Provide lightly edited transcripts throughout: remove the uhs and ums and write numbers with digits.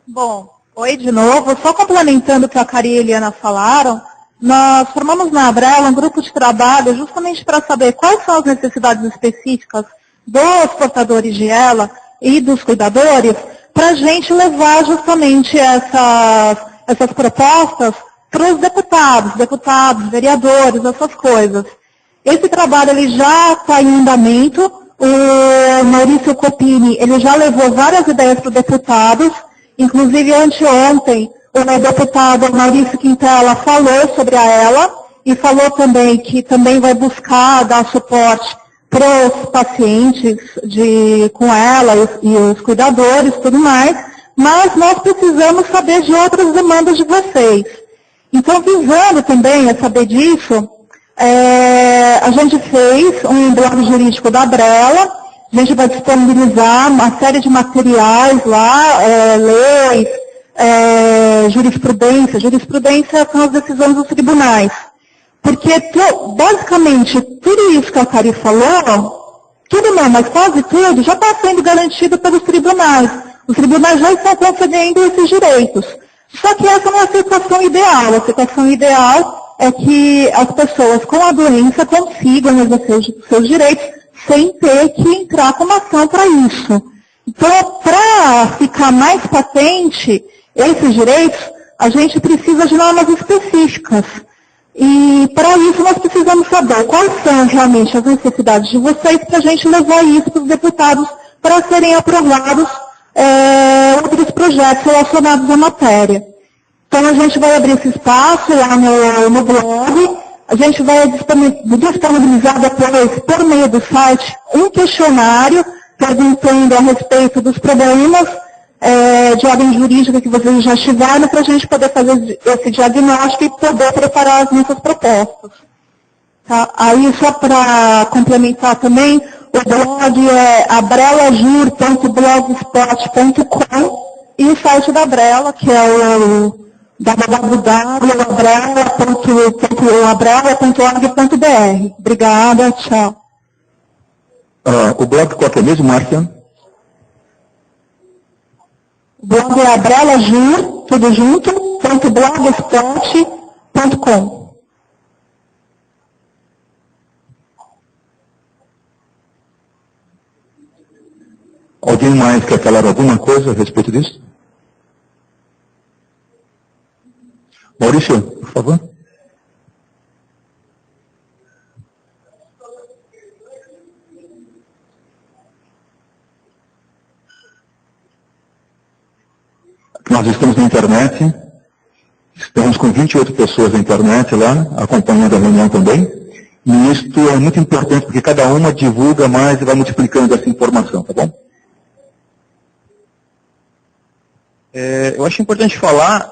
Bom, oi de novo. Só complementando o que a Cari e a Eliana falaram, nós formamos na Abrela um grupo de trabalho justamente para saber quais são as necessidades específicas dos portadores de ELA e dos cuidadores, para a gente levar justamente essas propostas para os deputados, vereadores, essas coisas. Esse trabalho ele já está em andamento. O Maurício Copini ele já levou várias ideias para os deputados, inclusive anteontem o deputado Maurício Quintela falou sobre a ELA e falou também que também vai buscar dar suporte para os pacientes com ela e os cuidadores e tudo mais, mas nós precisamos saber de outras demandas de vocês. Então, visando também a saber disso, a gente fez um blog jurídico da Abrela, a gente vai disponibilizar uma série de materiais lá, leis, jurisprudência são as decisões dos tribunais. Porque, basicamente, tudo isso que a Cari falou, tudo não, mas quase tudo, já está sendo garantido pelos tribunais. Os tribunais já estão concedendo esses direitos. Só que essa não é a situação ideal. A situação ideal é que as pessoas com a doença consigam exercer os seus direitos sem ter que entrar com uma ação para isso. Então, para ficar mais patente esses direitos, a gente precisa de normas específicas. E para isso nós precisamos saber quais são realmente as necessidades de vocês para a gente levar isso para os deputados para serem aprovados outros projetos relacionados à matéria. Então a gente vai abrir esse espaço lá no blog, a gente vai disponibilizar depois, por meio do site, um questionário perguntando a respeito dos problemas de ordem jurídica que vocês já tiveram para a gente poder fazer esse diagnóstico e poder preparar as nossas propostas. Tá? Aí, só para complementar também, o blog é abrelajur.blogspot.com e o site da Abrela, que é o www.abrela.org.br. Obrigada, tchau. O blog qual que é mesmo, Márcia? O blog é abrelajur, tudo junto, .blogspot.com. Alguém mais quer falar alguma coisa a respeito disso? Maurício, por favor. Nós estamos na internet, estamos com 28 pessoas na internet lá, acompanhando a reunião também, e isto é muito importante porque cada uma divulga mais e vai multiplicando essa informação, tá bom? Eu acho importante falar,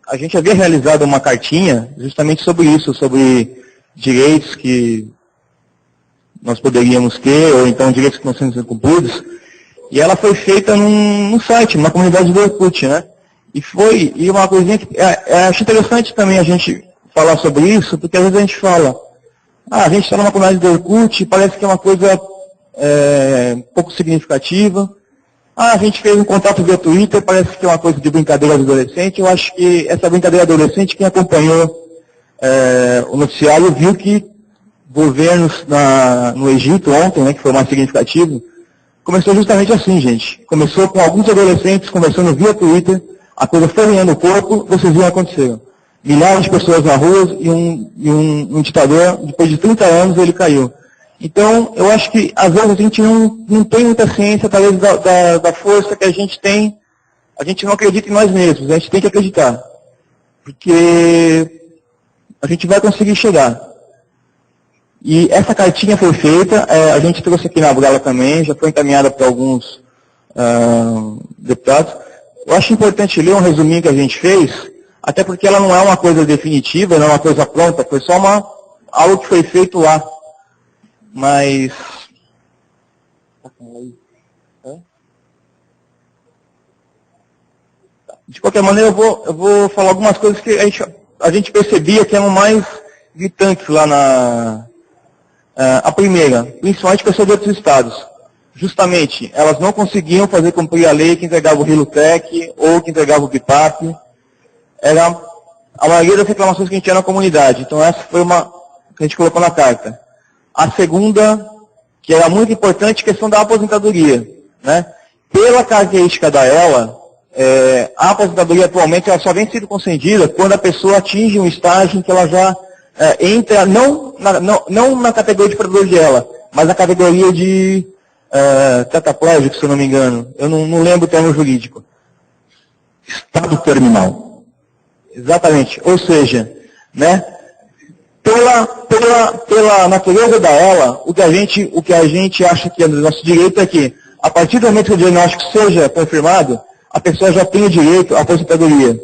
a gente havia realizado uma cartinha justamente sobre isso, sobre direitos que nós poderíamos ter, ou então direitos que não sendo cumpridos, e ela foi feita num site, numa comunidade do Orkut, né? E uma coisinha que acho interessante também a gente falar sobre isso, porque às vezes a gente fala, a gente está numa comunidade do Orkut, parece que é uma coisa pouco significativa. A gente fez um contato via Twitter, parece que é uma coisa de brincadeira adolescente. Eu acho que essa brincadeira adolescente, quem acompanhou o noticiário viu que governos no Egito ontem, né, que foi o mais significativo, começou justamente assim, gente. Começou com alguns adolescentes conversando via Twitter, a coisa foi ganhando o corpo, vocês viram acontecer. Milhares de pessoas na rua e um ditador, depois de 30 anos, ele caiu. Então, eu acho que às vezes a gente não tem muita ciência, talvez, da força que a gente tem. A gente não acredita em nós mesmos, a gente tem que acreditar. Porque a gente vai conseguir chegar. E essa cartinha foi feita, a gente trouxe aqui na Abrela também, já foi encaminhada para alguns deputados. Eu acho importante ler um resuminho que a gente fez, até porque ela não é uma coisa definitiva, não é uma coisa pronta, foi só algo que foi feito lá. Mas... de qualquer maneira, eu vou falar algumas coisas que a gente percebia que eram mais gritantes lá a primeira, principalmente pessoas de outros estados. justamente, elas não conseguiam fazer cumprir a lei que entregava o Rilutec ou que entregava o BIPAP. Era a maioria das reclamações que a gente tinha na comunidade. Então essa foi uma que a gente colocou na carta. A segunda, que era muito importante, questão da aposentadoria. Né? Pela característica da ELA, a aposentadoria atualmente ela só vem sendo concedida quando a pessoa atinge um estágio em que ela já entra, não na categoria de provedor de ELA, mas na categoria de tetraplégico, se eu não me engano. Eu não lembro o termo jurídico. Estado terminal. Exatamente. Ou seja, né, pela natureza da ELA, o que a gente acha que é do nosso direito é que, a partir do momento que o diagnóstico seja confirmado, a pessoa já tem o direito à aposentadoria.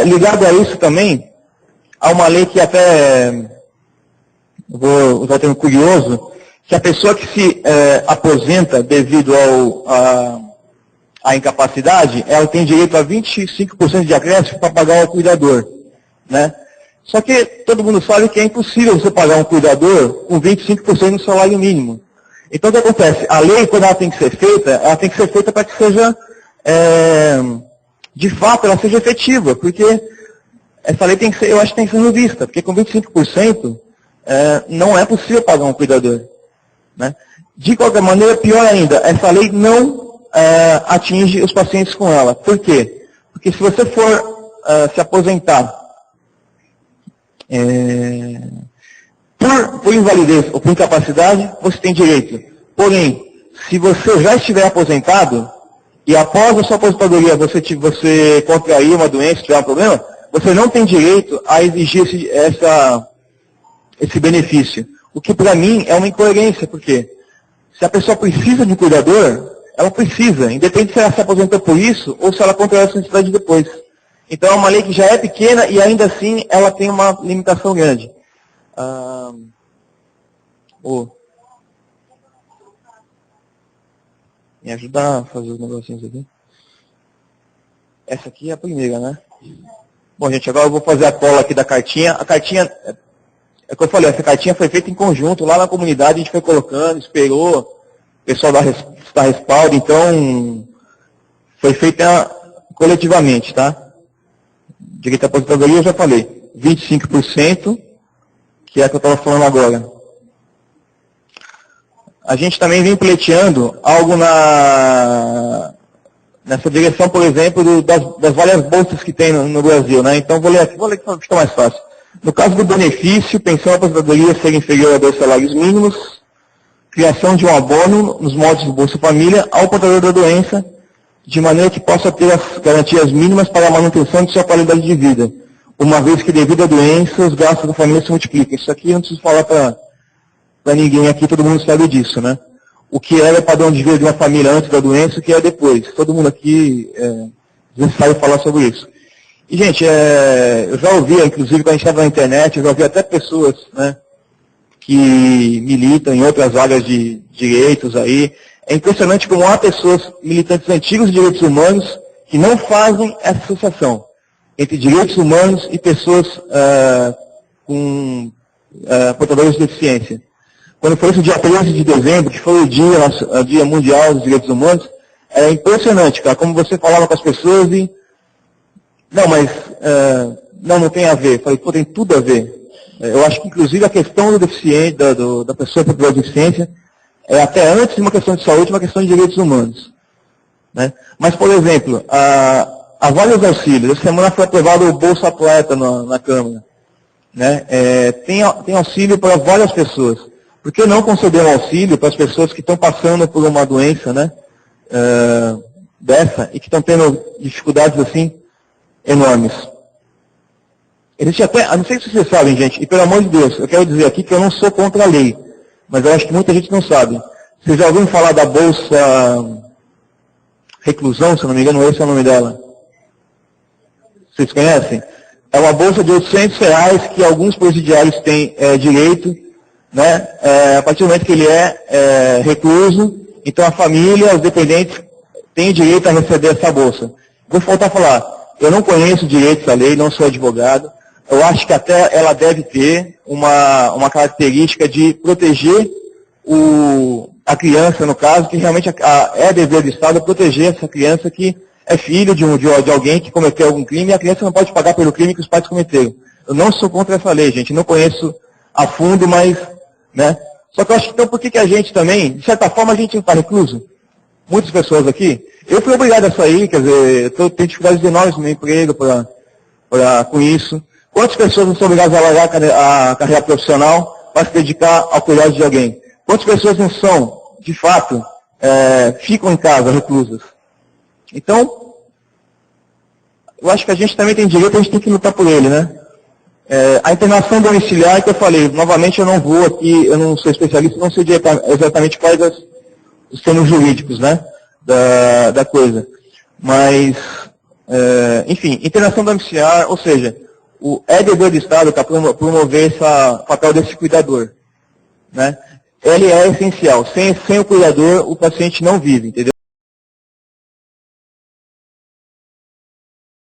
Ligado a isso também, há uma lei que até, vou usar o termo curioso, que a pessoa que se aposenta devido à incapacidade, ela tem direito a 25% de acréscimo para pagar ao cuidador. Né? Só que todo mundo sabe que é impossível você pagar um cuidador com 25% do salário mínimo. Então o que acontece? A lei, quando ela tem que ser feita para que seja, de fato, ela seja efetiva, porque essa lei tem que ser, eu acho que tem que ser revista, porque com 25% não é possível pagar um cuidador. Né? De qualquer maneira, pior ainda, essa lei não atinge os pacientes com ela. Por quê? Porque se você for se aposentar por invalidez ou por incapacidade, você tem direito. Porém, se você já estiver aposentado, e após a sua aposentadoria você contrair uma doença, tiver um problema, você não tem direito a exigir esse benefício. O que para mim é uma incoerência, porque se a pessoa precisa de um cuidador, ela precisa, independente se ela se aposentou por isso ou se ela contraiu essa necessidade depois. Então é uma lei que já é pequena e ainda assim ela tem uma limitação grande. Me ajudar a fazer os negocinhos aqui. Essa aqui é a primeira, né? Bom, gente, agora eu vou fazer a cola aqui da cartinha. A cartinha, é o que eu falei, essa cartinha foi feita em conjunto, lá na comunidade, a gente foi colocando, esperou, o pessoal dar respaldo, então foi feita coletivamente, tá? Direito à aposentadoria eu já falei, 25%, que é a que eu estava falando agora. A gente também vem pleiteando algo nessa direção, por exemplo, das várias bolsas que tem no Brasil, né? Então vou ler aqui para ficar mais fácil. No caso do benefício, pensão e aposentadoria ser inferior a 2 salários mínimos, criação de um abono nos moldes do Bolsa Família ao portador da doença, de maneira que possa ter as garantias mínimas para a manutenção de sua qualidade de vida, uma vez que devido à doença os gastos da família se multiplicam. Isso aqui eu não preciso falar para ninguém aqui, todo mundo sabe disso, né? O que era o padrão de vida de uma família antes da doença e o que é depois. Todo mundo aqui às vezes sabe falar sobre isso. E, gente, eu já ouvi, inclusive, quando a gente estava na internet, eu já ouvi até pessoas, né, que militam em outras áreas de direitos aí. É impressionante como há pessoas militantes antigos de direitos humanos que não fazem essa associação entre direitos humanos e pessoas com portadores de deficiência. Quando foi esse dia 13 de dezembro, que foi o Dia Mundial dos Direitos Humanos, é impressionante, cara, como você falava com as pessoas e... Não, mas não tem a ver. Falei, pô, tem tudo a ver. Eu acho que, inclusive, a questão do deficiente, da pessoa com deficiência, é até antes de uma questão de saúde, uma questão de direitos humanos. Né? Mas, por exemplo, há vários auxílios. Essa semana foi aprovado o Bolsa Atleta na Câmara. Né? Tem auxílio para várias pessoas. Por que não conceder um auxílio para as pessoas que estão passando por uma doença, né, dessa e que estão tendo dificuldades assim enormes? Existe até, não sei se vocês sabem, gente, e pelo amor de Deus, eu quero dizer aqui que eu não sou contra a lei, mas eu acho que muita gente não sabe. Vocês já ouviram falar da Bolsa Reclusão, se eu não me engano, esse é o nome dela? Vocês conhecem? É uma bolsa de R$800 que alguns presidiários têm direito, né, a partir do momento que ele é recluso, então a família, os dependentes, têm direito a receber essa bolsa. Vou voltar a falar, eu não conheço direito da lei, não sou advogado, eu acho que até ela deve ter uma característica de proteger a criança, no caso, que realmente é dever do Estado proteger essa criança que é filho de alguém que cometeu algum crime, e a criança não pode pagar pelo crime que os pais cometeram. Eu não sou contra essa lei, gente, não conheço a fundo, mas, né? Só que eu acho que, então, por que a gente também, de certa forma, a gente não está recluso? Muitas pessoas aqui, eu fui obrigado a sair, quer dizer, eu tenho dificuldades enormes no meu emprego com isso. Quantas pessoas não são obrigadas a largar a carreira profissional para se dedicar ao cuidado de alguém? Quantas pessoas não são, de fato, ficam em casa, reclusas? Então, eu acho que a gente também tem direito, a gente tem que lutar por ele, né? A internação domiciliar, que eu falei, novamente eu não vou aqui, eu não sou especialista, não sei exatamente quais os termos jurídicos, né, da coisa. Mas, enfim, internação domiciliar, ou seja, é dever do Estado para promover esse papel desse cuidador, né? Ele é essencial. Sem o cuidador, o paciente não vive, entendeu?